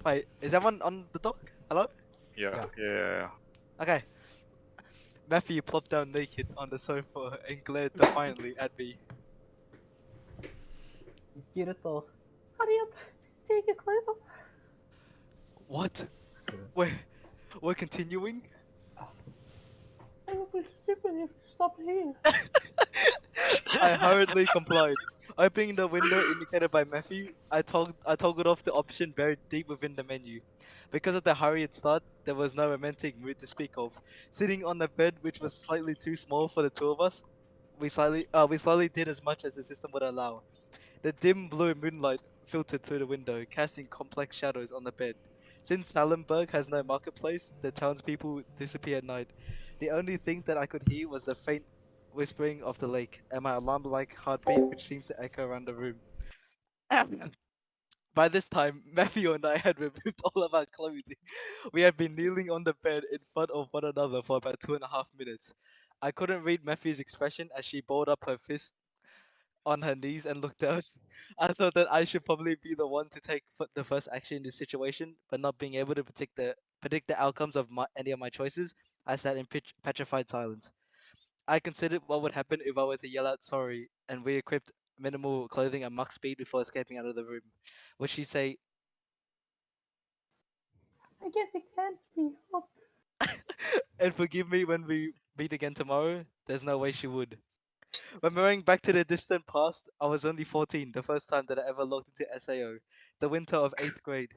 Wait, is everyone on the dock? Hello? Yeah. Okay. Matthew plopped down naked on the sofa and glared defiantly at me. Kirito, hurry up, take your clothes off. What? We're continuing? I will be stupid if you stop here. I hurriedly complied. Opening the window indicated by Matthew, I toggled off the option buried deep within the menu. Because of the hurried start, there was no romantic mood to speak of. Sitting on the bed, which was slightly too small for the two of us, we slowly did as much as the system would allow. The dim blue moonlight filtered through the window, casting complex shadows on the bed. Since Salenberg has no marketplace, the townspeople disappear at night. The only thing that I could hear was the faint whispering of the lake, and my alarm-like heartbeat which seems to echo around the room. By this time, Matthew and I had removed all of our clothing. We had been kneeling on the bed in front of one another for about 2.5 minutes. I couldn't read Matthew's expression as she balled up her fist on her knees and looked down. I thought that I should probably be the one to take the first action in this situation, but not being able to predict the outcomes of any of my choices, I sat in petrified silence. I considered what would happen if I were to yell out sorry and re-equipped minimal clothing at max speed before escaping out of the room. Would she say, I guess it can't be helped. and forgive me when we meet again tomorrow? There's no way she would. Remembering back to the distant past, I was only 14, the first time that I ever logged into SAO, the winter of 8th grade.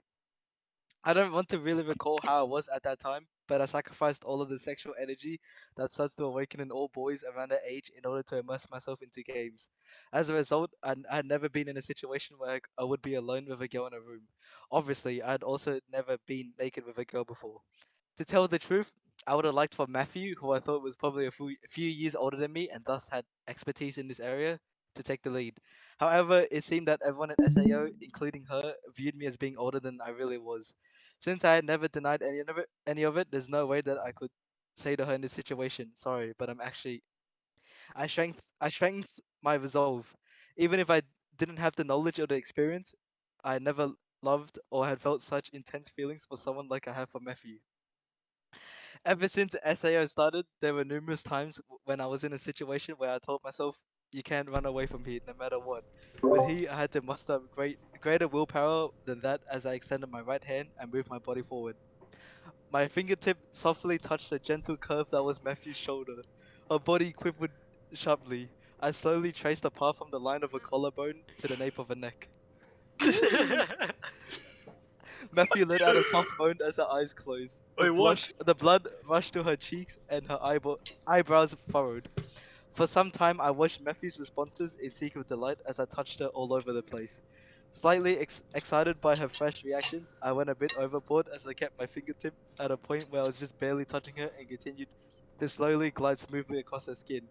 I don't want to really recall how I was at that time, but I sacrificed all of the sexual energy that starts to awaken in all boys around that age in order to immerse myself into games. As a result, I had never been in a situation where I would be alone with a girl in a room. Obviously, I had also never been naked with a girl before. To tell the truth, I would have liked for Matthew, who I thought was probably a few years older than me and thus had expertise in this area, to take the lead. However, it seemed that everyone at SAO, including her, viewed me as being older than I really was. Since I had never denied any of it, there's no way that I could say to her in this situation, sorry, but I strengthened my resolve. Even if I didn't have the knowledge or the experience, I never loved or had felt such intense feelings for someone like I have for Matthew. Ever since SAO started, there were numerous times when I was in a situation where I told myself, "You can't run away from here, no matter what." With he, I had to muster up greater willpower than that as I extended my right hand and moved my body forward. My fingertip softly touched the gentle curve that was Matthew's shoulder. Her body quivered sharply. I slowly traced the path from the line of a collarbone to the nape of a neck. Matthew let out a soft moan as her eyes closed. Wait, what? The blood rushed to her cheeks and her eyebrows furrowed. For some time, I watched Matthew's responses in secret delight as I touched her all over the place. Slightly excited by her fresh reactions, I went a bit overboard as I kept my fingertip at a point where I was just barely touching her and continued to slowly glide smoothly across her skin.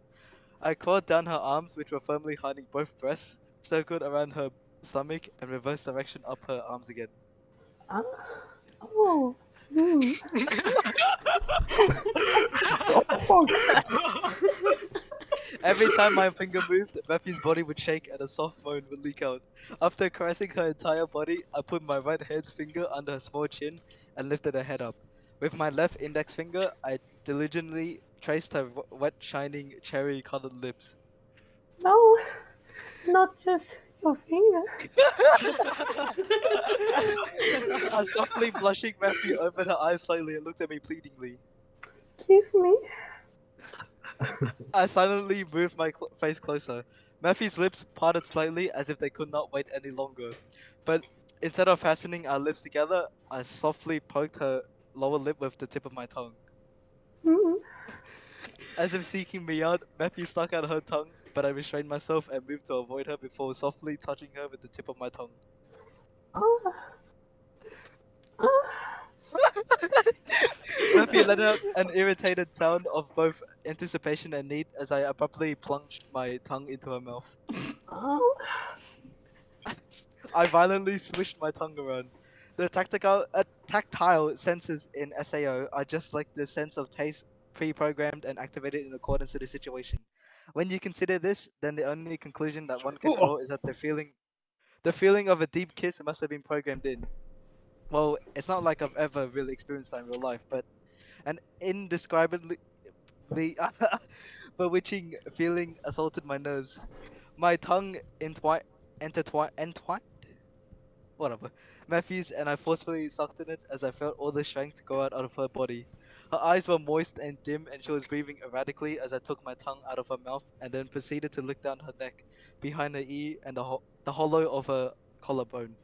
I caught down her arms, which were firmly hiding both breasts, circled around her stomach, and reversed direction up her arms again. Uh, oh, mm. Oh, fuck. Every time my finger moved, Matthew's body would shake and a soft moan would leak out. After caressing her entire body, I put my right hand's finger under her small chin and lifted her head up. With my left index finger, I diligently traced her wet, shining, cherry-colored lips. No, not just your finger. I softly blushing Matthew opened her eyes slightly and looked at me pleadingly. Kiss me. I silently moved my face closer. Matthew's lips parted slightly as if they could not wait any longer. But instead of fastening our lips together, I softly poked her lower lip with the tip of my tongue. Mm. As if seeking me out, Matthew stuck out her tongue, but I restrained myself and moved to avoid her before softly touching her with the tip of my tongue. Oh. Matthew let out an irritated sound of both anticipation and need as I abruptly plunged my tongue into her mouth. Oh. I violently swished my tongue around. The tactile senses in SAO are just like the sense of taste pre-programmed and activated in accordance to the situation. When you consider this, then the only conclusion that one can draw is that the feeling of a deep kiss must have been programmed in. Well, it's not like I've ever really experienced that in real life, but an indescribably bewitching feeling assaulted my nerves. My tongue entwined, whatever, Matthew's, and I forcefully sucked in it as I felt all the strength go out of her body. Her eyes were moist and dim, and she was breathing erratically as I took my tongue out of her mouth and then proceeded to lick down her neck, behind her ear, and the hollow of her collarbone.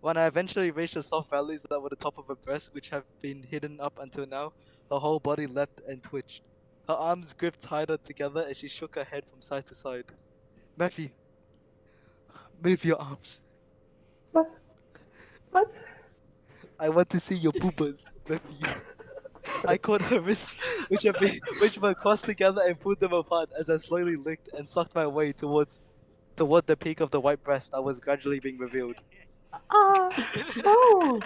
When I eventually reached the soft valleys that were the top of her breast, which have been hidden up until now, her whole body leapt and twitched. Her arms gripped tighter together as she shook her head from side to side. Matthew, move your arms. What? What? I want to see your boobas, Matthew. I caught her wrists, which were crossed together, and pulled them apart as I slowly licked and sucked my way toward the peak of the white breast that was gradually being revealed. No.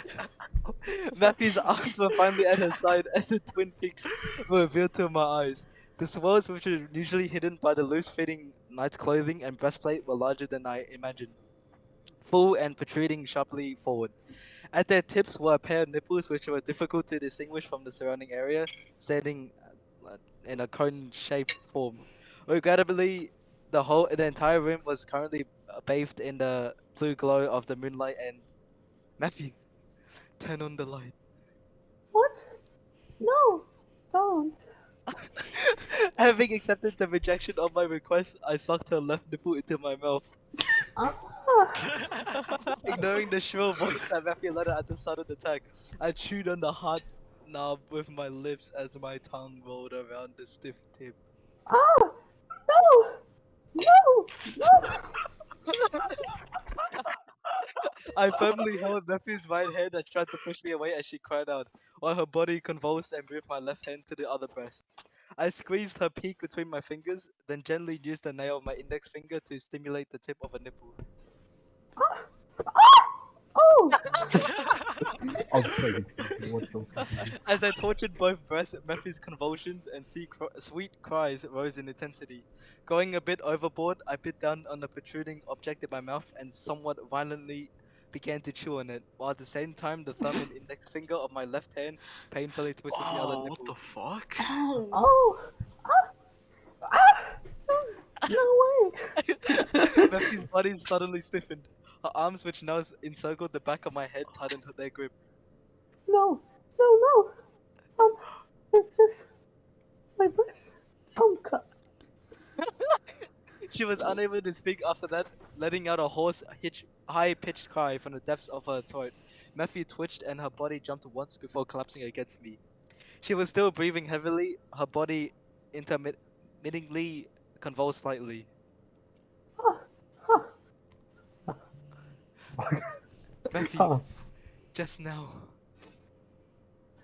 Matthew's arms were finally at her side as the twin peaks were revealed to my eyes. The swells, which were usually hidden by the loose-fitting night clothing and breastplate, were larger than I imagined, full and protruding sharply forward. At their tips were a pair of nipples which were difficult to distinguish from the surrounding area, standing in a cone-shaped form. Regrettably, the entire room was currently bathed in the blue glow of the moonlight. And Matthew, turn on the light. What? No. Don't. Having accepted the rejection of my request, I sucked her left nipple into my mouth. Ah. Ignoring the shrill voice that Matthew let out at the sudden attack, I chewed on the hard knob with my lips as my tongue rolled around the stiff tip. Ah. No. No. No. I firmly held Matthew's right hand and tried to push me away as she cried out, while her body convulsed and moved my left hand to the other breast. I squeezed her peak between my fingers, then gently used the nail of my index finger to stimulate the tip of a nipple. Ah. Ah. Oh. Okay, what the As I tortured both breasts, Matthew's convulsions and sweet cries rose in intensity. Going a bit overboard, I bit down on the protruding object in my mouth and somewhat violently began to chew on it, while at the same time the thumb and index finger of my left hand painfully twisted the other Oh, what the nipple. fuck? Oh. Ah. Ah. No way. Matthew's body suddenly stiffened. Her arms, which now encircled the back of my head, tightened their grip. No. No. No. It's just my breast. Cut. She was unable to speak after that, letting out a hoarse, high-pitched cry from the depths of her throat. Matthew twitched and her body jumped once before collapsing against me. She was still breathing heavily, her body intermittently convulsed slightly. Ah. Ah. Matthew, Ah. just now.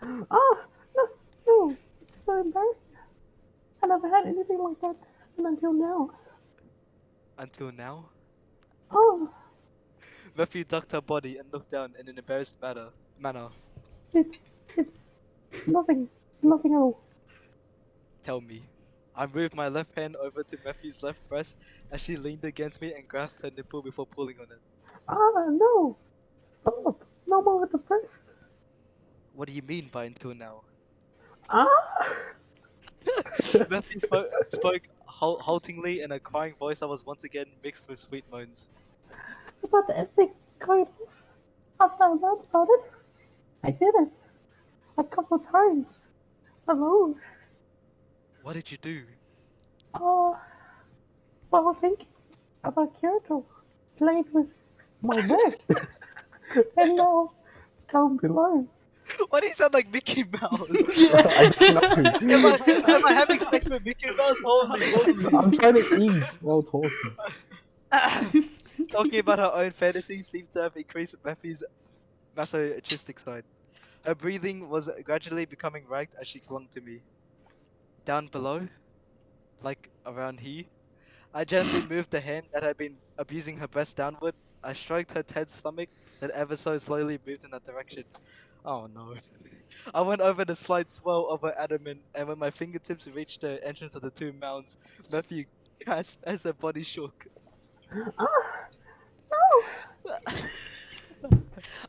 Ah. No. No. It's so embarrassing. I never had anything like that until now. Until now? Oh. Matthew ducked her body and looked down in an embarrassed manner. It's nothing at all. Tell me. I moved my left hand over to Matthew's left breast as she leaned against me and grasped her nipple before pulling on it. Ah, no. Stop. No more with the press. What do you mean by until now? Ah. Matthew spoke haltingly in a crying voice that was once again mixed with sweet moans. About the ethnic code. I found out about it. I did it. A couple times. Alone. What did you do? Well, I think about Kyoto. Played with my breast. And now, down below. Why do you sound like Mickey Mouse? I don't know. Am I having sex with Mickey Mouse? Holy I'm trying to eat while talking. moly. Talking about her own fantasies seemed to have increased Matthew's masochistic side. Her breathing was gradually becoming ragged as she clung to me. Down below? Like around here? I gently moved the hand that had been abusing her breast downward. I stroked her tense stomach that ever so slowly moved in that direction. Oh no. I went over the slight swell of her abdomen, and when my fingertips reached the entrance of the two mounds, Matthew gasped as her body shook. Ah. No.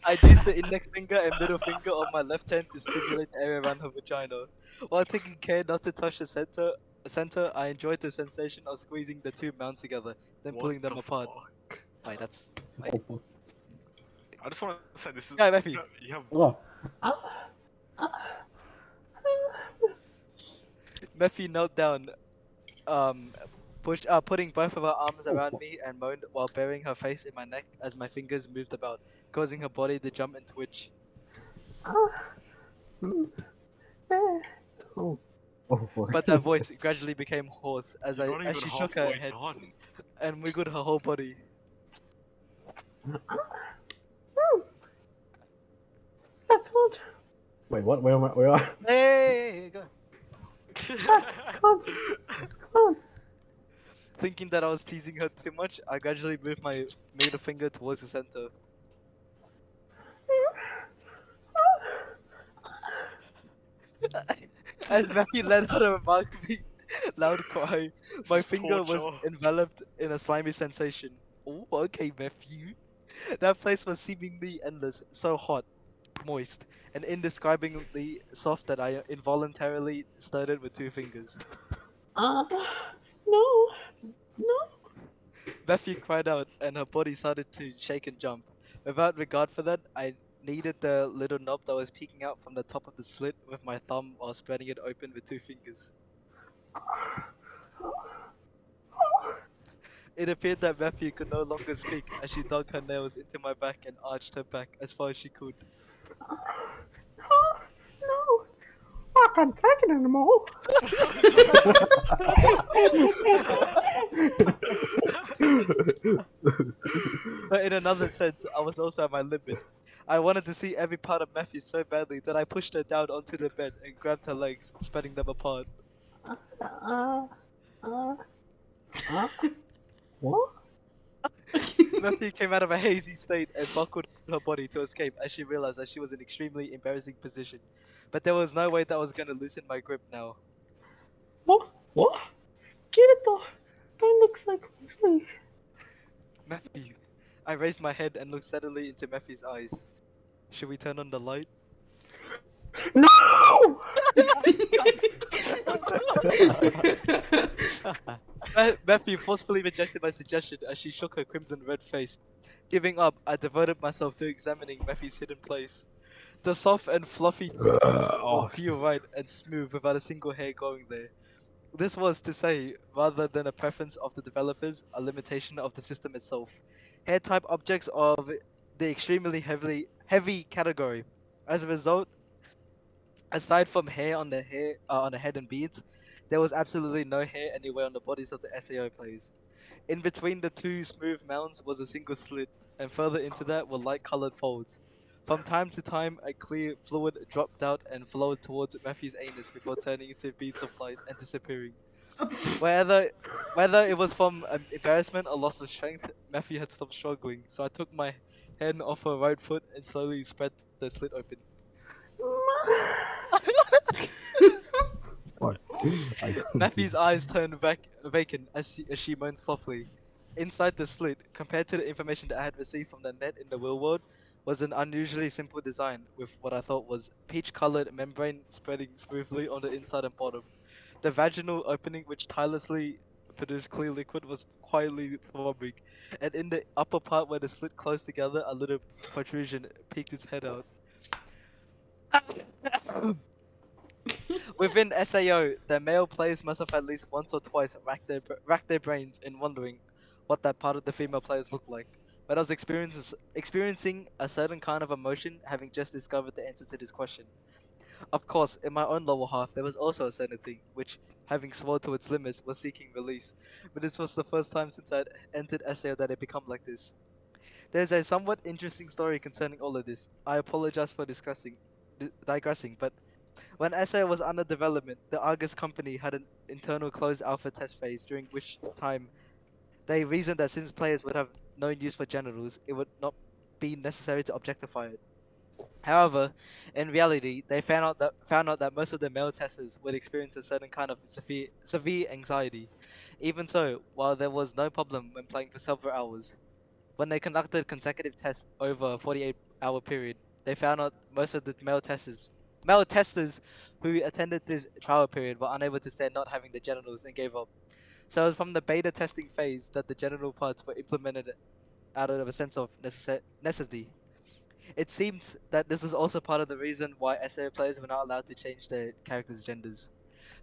I used the index finger and middle finger of my left hand to stimulate the area around her vagina. While taking care not to touch the center, I enjoyed the sensation of squeezing the two mounds together, then What pulling them the apart. fuck? Wait, that's Oh, wait. fuck. I just want to say this is. Yeah, Mathew. You have. Oh, Mathew knelt down, um, putting both of her arms Oh, around fuck. me and moaned while burying her face in my neck as my fingers moved about, causing her body to jump and twitch. Oh, oh, fuck. But that voice gradually became hoarse You're not as even she shook her halfway head done. and wiggled her whole body. I can't. Wait, what? Where am I? Where are Hey, go. Can't. Thinking that I was teasing her too much, I gradually moved my middle finger towards the center. As Matthew let out a remarkably loud cry, my Just finger was torture. enveloped in a slimy sensation. Oh, okay, Matthew. That place was seemingly endless, so hot, moist, and indescribably soft that I involuntarily stirred it with two fingers. No. No. Matthew cried out, and her body started to shake and jump. Without regard for that, I kneaded the little knob that was peeking out from the top of the slit with my thumb while spreading it open with two fingers. It appeared that Matthew could no longer speak as she dug her nails into my back and arched her back as far as she could. No. I can't take it anymore. But in another sense, I was also at my limit. I wanted to see every part of Matthew so badly that I pushed her down onto the bed and grabbed her legs, spreading them apart. what? Matthew came out of a hazy state and buckled her body to escape as she realized that she was in an extremely embarrassing position. But there was no way that I was going to loosen my grip now. What? What? Get it though. Don't look so closely. Matthew. I raised my head and looked steadily into Matthew's eyes. Should we turn on the light? No! Matthew forcefully rejected my suggestion as she shook her crimson red face. Giving up, I devoted myself to examining Matthew's hidden place. The soft and fluffy were Oh, pure white and smooth without a single hair going there. This was to say, rather than a preference of the developers, a limitation of the system itself. Hair type objects of the extremely heavy category. As a result, aside from hair on the head and beards, there was absolutely no hair anywhere on the bodies of the SAO players. In between the two smooth mounds was a single slit, and further into that were light-colored folds. From time to time, a clear fluid dropped out and flowed towards Matthew's anus before turning into beads of light and disappearing. Whether it was from embarrassment or loss of strength, Matthew had stopped struggling, so I took my hand off her right foot and slowly spread the slit open. fuck. I couldn't Matthew's do- eyes turned vacant as she moaned softly. Inside the slit, compared to the information that I had received from the net in the real world, was an unusually simple design with what I thought was peach-colored membrane spreading smoothly on the inside and bottom. The vaginal opening, which tirelessly produced clear liquid, was quietly throbbing, and in the upper part where the slit closed together, a little protrusion peeked its head out. Within SAO, the male players must have at least once or twice racked their brains in wondering what that part of the female players looked like. But I was experiencing a certain kind of emotion having just discovered the answer to this question. Of course, in my own lower half, there was also a certain thing, which, having swelled to its limits, was seeking release. But this was the first time since I had entered SAO that it become like this. There's a somewhat interesting story concerning all of this. I apologize for digressing, but when SA was under development, the Argus company had an internal closed alpha test phase, during which time they reasoned that since players would have no use for genitals, it would not be necessary to objectify it. However, in reality, they found out that most of the male testers would experience a certain kind of severe anxiety. Even so, while there was no problem when playing for several hours, when they conducted consecutive tests over hour period. They found out most of the male testers who attended this trial period were unable to stand not having the genitals and gave up. So it was from the beta testing phase that the genital parts were implemented out of a sense of necessity. It seems that this was also part of the reason why SAO players were not allowed to change their characters' genders.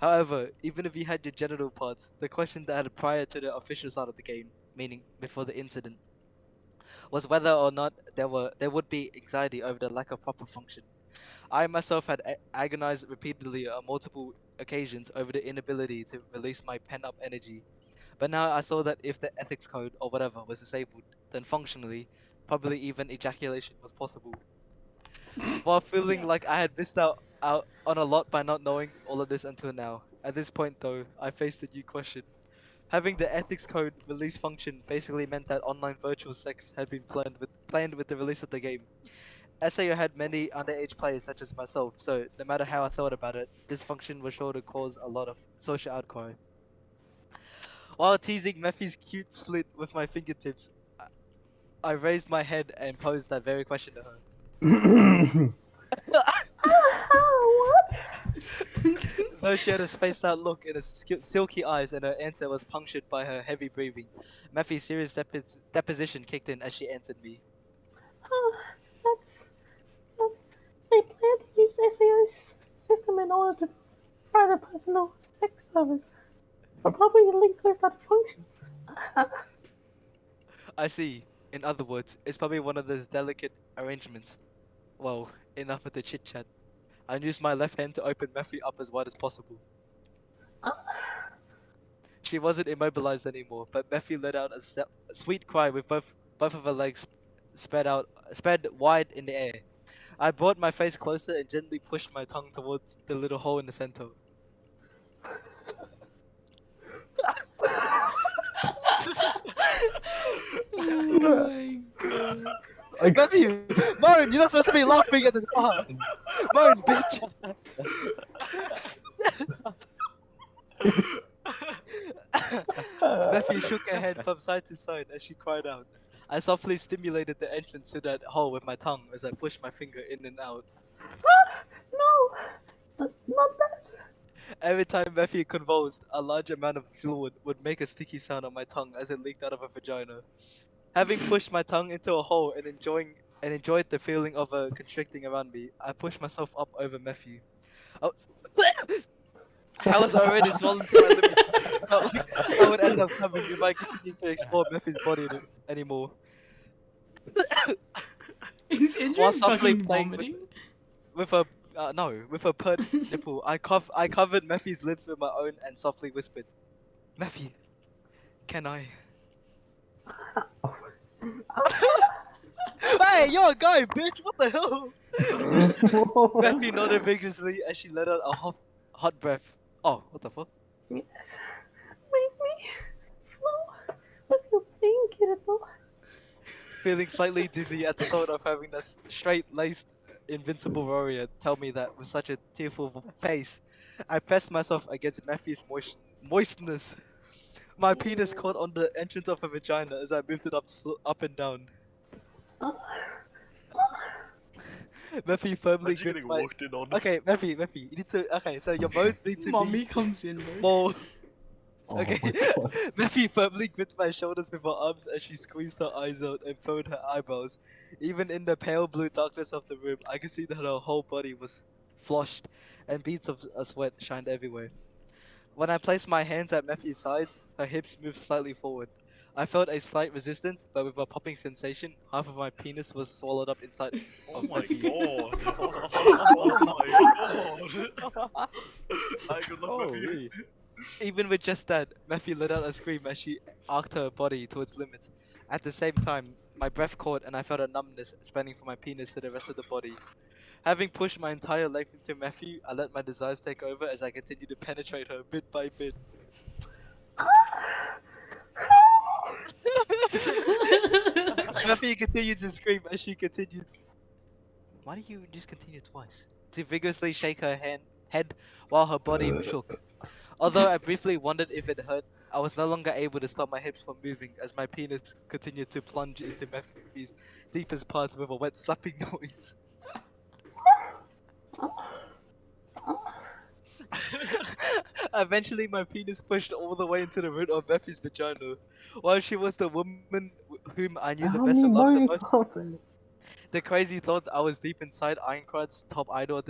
However, even if you had your genital parts, the question that had prior to the official start of the game, meaning before the incident, was whether or not there would be anxiety over the lack of proper function. I myself had agonized repeatedly on multiple occasions over the inability to release my pent-up energy. But now I saw that if the ethics code or whatever was disabled, then functionally, probably even ejaculation was possible. While feeling Yeah. like I had missed out on a lot by not knowing all of this until now. At this point though, I faced a new question. Having the ethics code release function basically meant that online virtual sex had been planned with the release of the game. SAO had many underage players such as myself, so no matter how I thought about it, this function was sure to cause a lot of social outcry. While teasing Mathew's cute slit with my fingertips, I raised my head and posed that very question to her. What? Though she had a spaced out look and silky eyes, and her answer was punctured by her heavy breathing, Mathew's serious deposition kicked in as she answered me. That's. That, they plan to use SAO's system in order to provide a personal sex service. But probably linked with that function. I see. In other words, it's probably one of those delicate arrangements. Well, enough of the chit chat. I used my left hand to open Mathew up as wide as possible. She wasn't immobilized anymore, but Mathew let out a sweet cry with both of her legs spread wide in the air. I brought my face closer and gently pushed my tongue towards the little hole in the center. Oh my god. Mathew! Moan! You're not supposed to be laughing at this part! Moan, bitch! Mathew shook her head from side to side as she cried out. I softly stimulated the entrance to that hole with my tongue as I pushed my finger in and out. No! Not that! Every time Mathew convulsed, a large amount of fluid would make a sticky sound on my tongue as it leaked out of her vagina. Having pushed my tongue into a hole and enjoyed the feeling of her constricting around me, I pushed myself up over Mathew. I was already swollen to my limit. Felt like I would end up coming if I continued to explore Mathew's body anymore. Is While Adrian softly fucking playing vomiting? with her with her pert nipple, I covered Mathew's lips with my own and softly whispered, "Mathew, can I?" Hey, you're a guy, bitch! What the hell? Mathew nodded vigorously as she let out a hot breath. Oh, what the fuck? Yes. Make me flow. What you think, kiddo? Feeling slightly dizzy at the thought of having this straight-laced, invincible warrior tell me that with such a tearful face, I pressed myself against Mathew's moistness. My penis caught on the entrance of her vagina as I moved it up and down. Mathew firmly Imagine gripped getting my... walked in on. Okay, Mathew, you need to... Okay, so your modes need to Mommy be comes in, bro. more... Oh Okay, my God. Mathew firmly gripped my shoulders with her arms as she squeezed her eyes out and furrowed her eyebrows. Even in the pale blue darkness of the room, I could see that her whole body was flushed, and beads of sweat shined everywhere. When I placed my hands at Mathew's sides, her hips moved slightly forward. I felt a slight resistance, but with a popping sensation, half of my penis was swallowed up inside Oh of my Mathew. god. Oh my god. Hi, good luck, Matthew. Holy. Even with just that, Mathew let out a scream as she arced her body to its limit. At the same time, my breath caught and I felt a numbness spreading from my penis to the rest of the body. Having pushed my entire length into Mathew, I let my desires take over as I continued to penetrate her bit by bit. Mathew continued to scream as she continued. Why do you just continue twice? To vigorously shake her head while her body shook. Although I briefly wondered if it hurt, I was no longer able to stop my hips from moving as my penis continued to plunge into Mathew's deepest part with a wet slapping noise. Eventually, my penis pushed all the way into the root of Mathew's vagina. While she was the woman whom I knew the How best many and loved the moans most, are there? the crazy thought that I was deep inside Ironclad's top idol at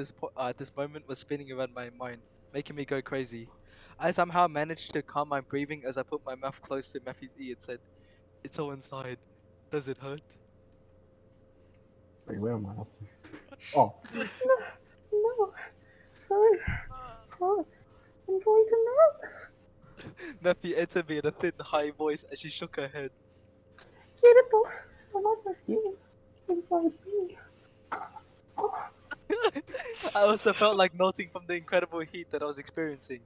this moment was spinning around my mind, making me go crazy. I somehow managed to calm my breathing as I put my mouth close to Mathew's ear and said, "It's all inside. Does it hurt?" Wait, where am I? Oh, No. So hot. I'm going to melt. Mathew answered me in a thin, high voice as she shook her head. Quieto. So much of you inside me. I also felt like melting from the incredible heat that I was experiencing.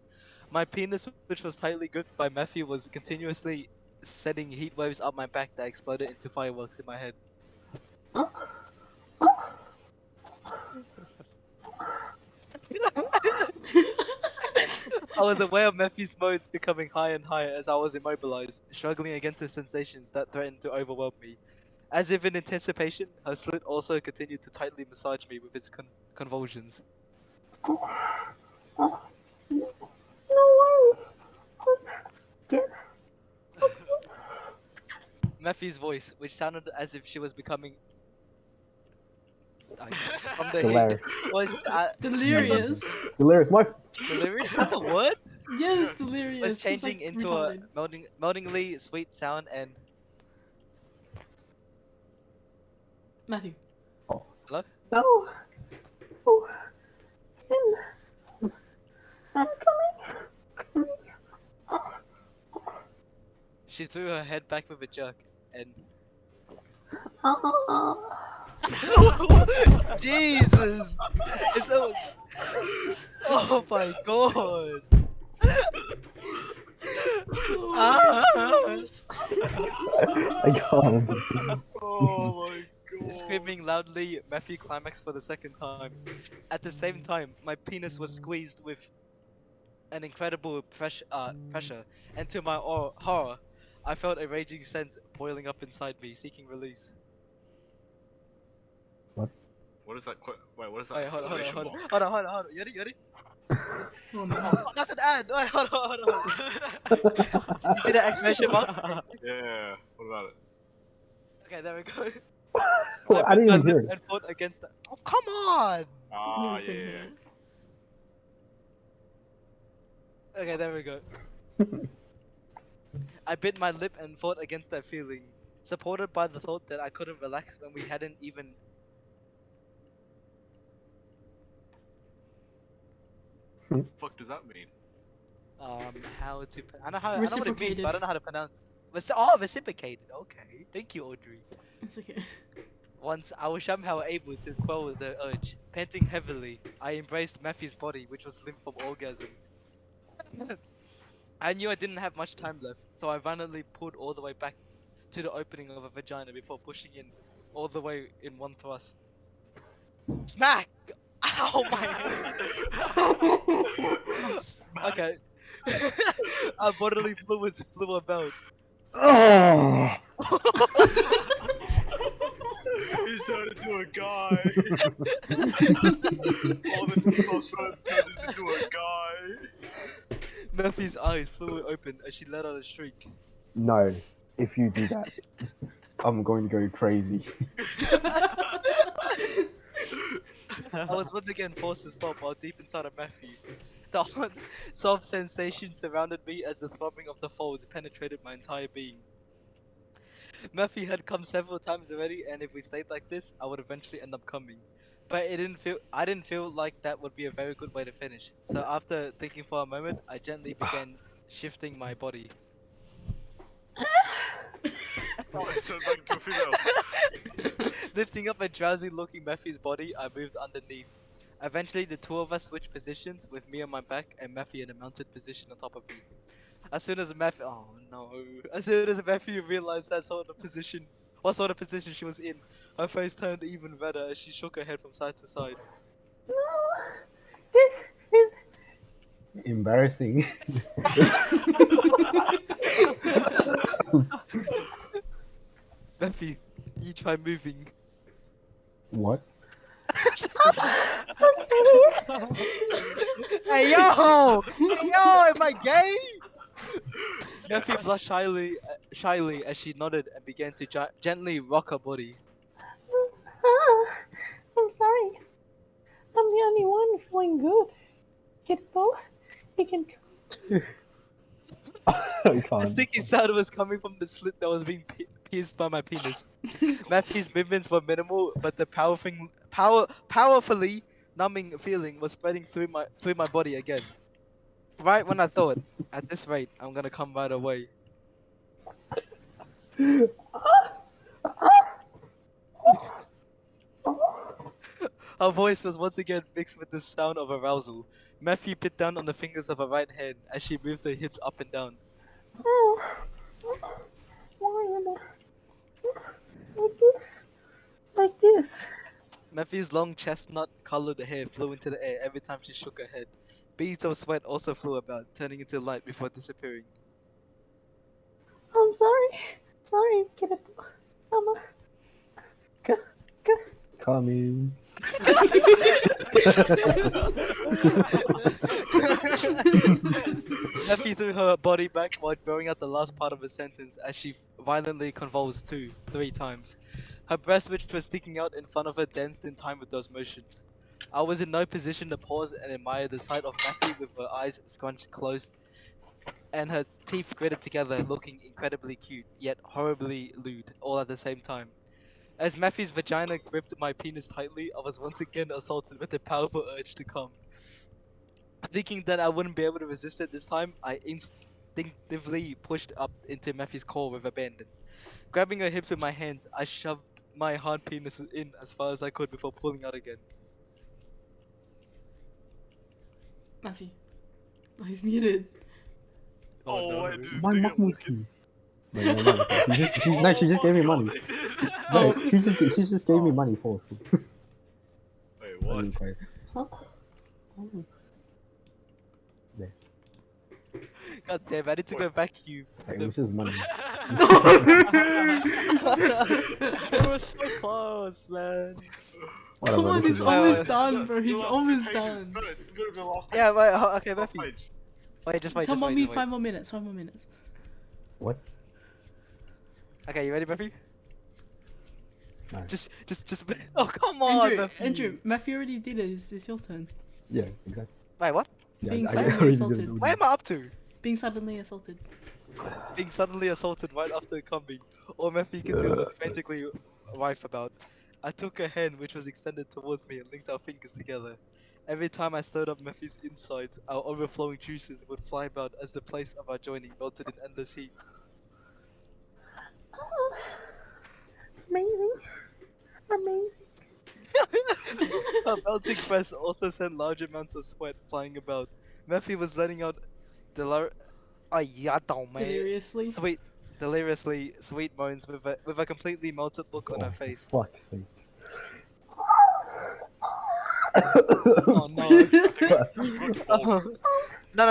My penis, which was tightly gripped by Mathew, was continuously sending heat waves up my back that exploded into fireworks in my head. I was aware of Mathew's moans becoming higher and higher as I was immobilized, struggling against the sensations that threatened to overwhelm me. As if in anticipation, her slit also continued to tightly massage me with its convulsions. No way. Get Mathew's voice, which sounded as if she was becoming from the Hilarious. heat, was Delirious. Hilarious. My delirious. That's a word. Yes, delirious. Was It's changing like into retarded. a meltingly sweet sound and Mathew. hello. no. Oh. And I'm coming. She threw her head back with a jerk and Jesus! It's so... Oh my god! Ah! I can't. Oh my god. Screaming loudly, Mathew climaxed for the second time. At the same time, my penis was squeezed with an incredible pressure, and to my horror, I felt a raging sense boiling up inside me, seeking release. What is that? Wait, what is that? Wait, hold on. exclamation Hold on. You ready? Oh no. Oh, that's an ad! Wait, hold on. You see the exclamation mark? mark? Yeah. What about it? Okay, there we go. Well, I bit didn't my even hear lip it. and fought against that. Oh, come on! Ah, You couldn't hear yeah. it. Okay, there we go. I bit my lip and fought against that feeling, supported by the thought that I couldn't relax when we hadn't even. What the fuck does that mean? How to? I know how. I know what it means, Reciprocated. but I don't know how to pronounce. Reciprocated. Okay, thank you, Audrey. It's okay. Once I was somehow able to quell the urge, panting heavily, I embraced Mathew's body, which was limp from orgasm. I knew I didn't have much time left, so I violently pulled all the way back to the opening of a vagina before pushing in all the way in one thrust. Smack! Ow, my head! Okay. Our bodily fluids flew about. Oh! He's turned into a guy. All the testosterone turned into a guy. Murphy's eyes flew open as she let out a shriek. No, if you do that, I'm going to go crazy. I was once again forced to stop while deep inside of Matthew. The hot, soft sensation surrounded me as the throbbing of the folds penetrated my entire being. Matthew had come several times already, and if we stayed like this, I would eventually end up coming. But I didn't feel like that would be a very good way to finish. So after thinking for a moment, I gently began shifting my body. Oh, he's turned back into a female. Lifting up a drowsy-looking Matthew's body, I moved underneath. Eventually, the two of us switched positions, with me on my back and Matthew in a mounted position on top of me. As soon as Matthew, As soon as Matthew realized what sort of position she was in, her face turned even redder as she shook her head from side to side. No. This is Embarrassing. Mathew, you try moving. What? Hey yo! Hey yo! Am I gay? Mathew blushed shyly as she nodded and began to gently rock her body. I'm sorry. I'm the only one feeling good. Get it though? You can I The can't. sticky sound was coming from the slit that was being pierced by my penis. Mathew's movements were minimal, but the powerfully numbing feeling was spreading through my body again. Right when I thought, at this rate, I'm gonna come right away. Her voice was once again mixed with the sound of arousal. Mathew bit down on the fingers of her right hand as she moved her hips up and down. Oh, why am I like this? Like this? Mathew's long chestnut-colored hair flew into the air every time she shook her head. Beads of sweat also flew about, turning into light before disappearing. I'm sorry. Sorry, get it though. I'm a... Coming. Mathew threw her body back while throwing out the last part of a sentence as she violently convulsed 3 times. Her breast, which was sticking out in front of her, danced in time with those motions. I was in no position to pause and admire the sight of Mathew with her eyes scrunched closed and her teeth gritted together, looking incredibly cute, yet horribly lewd, all at the same time. As Mathew's vagina gripped my penis tightly, I was once again assaulted with a powerful urge to come. Thinking that I wouldn't be able to resist it this time, I instinctively pushed up into Mathew's core with abandon. Grabbing her hips with my hands, I shoved my hard penis in as far as I could before pulling out again. Mathew. Oh, he's muted. Oh, no. I didn't My think mom it was working. here. No, she just gave me money. Oh. No, she just gave me money for school. Wait, what? Okay. God damn, I need to go vacuum. It was just money. It was so close, man. Whatever, Come on, this he's is almost Wait, done, bro. He's The last almost 2 pages. done. No, it's gonna be the last Yeah, page. wait, okay, Last Mathew. page. Wait, just wait, Come just on, wait, me, just wait. 5 more minutes, 5 more minutes. What? Okay, you ready, Mathew? No. Just. Oh, come on, Mathew. Andrew, Mathew already did it. It's your turn. Yeah, exactly. Wait, what? Yeah, Being I suddenly already did assaulted. it. What am I up to? Being suddenly assaulted. Being suddenly assaulted right after coming. All Mathew could do was frantically wife about. I took her hand, which was extended towards me, and linked our fingers together. Every time I stirred up Mathew's insides, our overflowing juices would fly about as the place of our joining melted in endless heat. Amazing. Amazing. Her melting breasts also sent large amounts of sweat flying about. Mathew was letting out Deliriously. deliriously sweet moans with a completely melted look on her For face. fuck's sake. Oh no!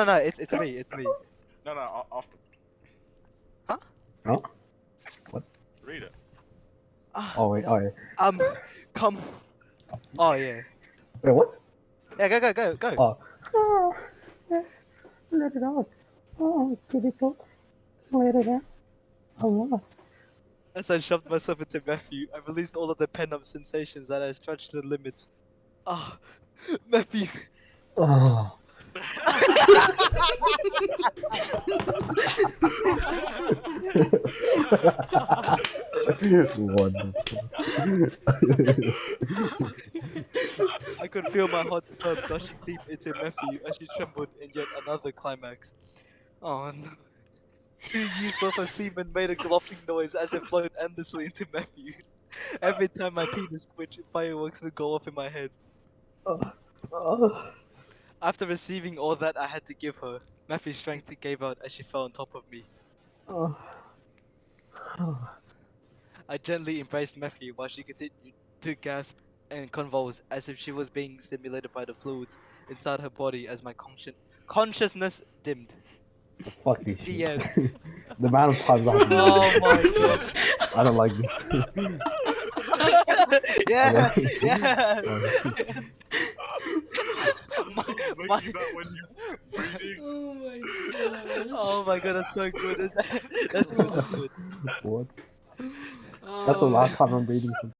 No, it's me, it's me. No, after. Huh? Read it. Oh wait, Come. Oh yeah. Wait, what? Yeah, go. Oh, Oh, yes. Let it out. Oh, get it out. Let it out. Oh, As I shoved myself into Mathew, I released all of the pent-up sensations that I stretched to the limit. Ah, Mathew. oh. Wonderful. I could feel my hot blood gushing deep into Mathew as she trembled in yet another climax. Oh no. 2 years worth of semen made a gulping noise as it flowed endlessly into Mathew. Every time my penis twitched, fireworks would go off in my head. Oh. After receiving all that I had to give her, Mathew's strength gave out as she fell on top of me. Oh. I gently embraced Mathew while she continued to gasp and convulse as if she was being stimulated by the fluids inside her body as my consciousness dimmed. Fuck this shit. DM. The amount of times I've Oh my god. I don't like this. Yeah, yeah. Making my- that when you breathing. Oh my god. Oh my god, that's so good. That's good. That's good. What? Oh That's the my last time I'm gosh. reading something.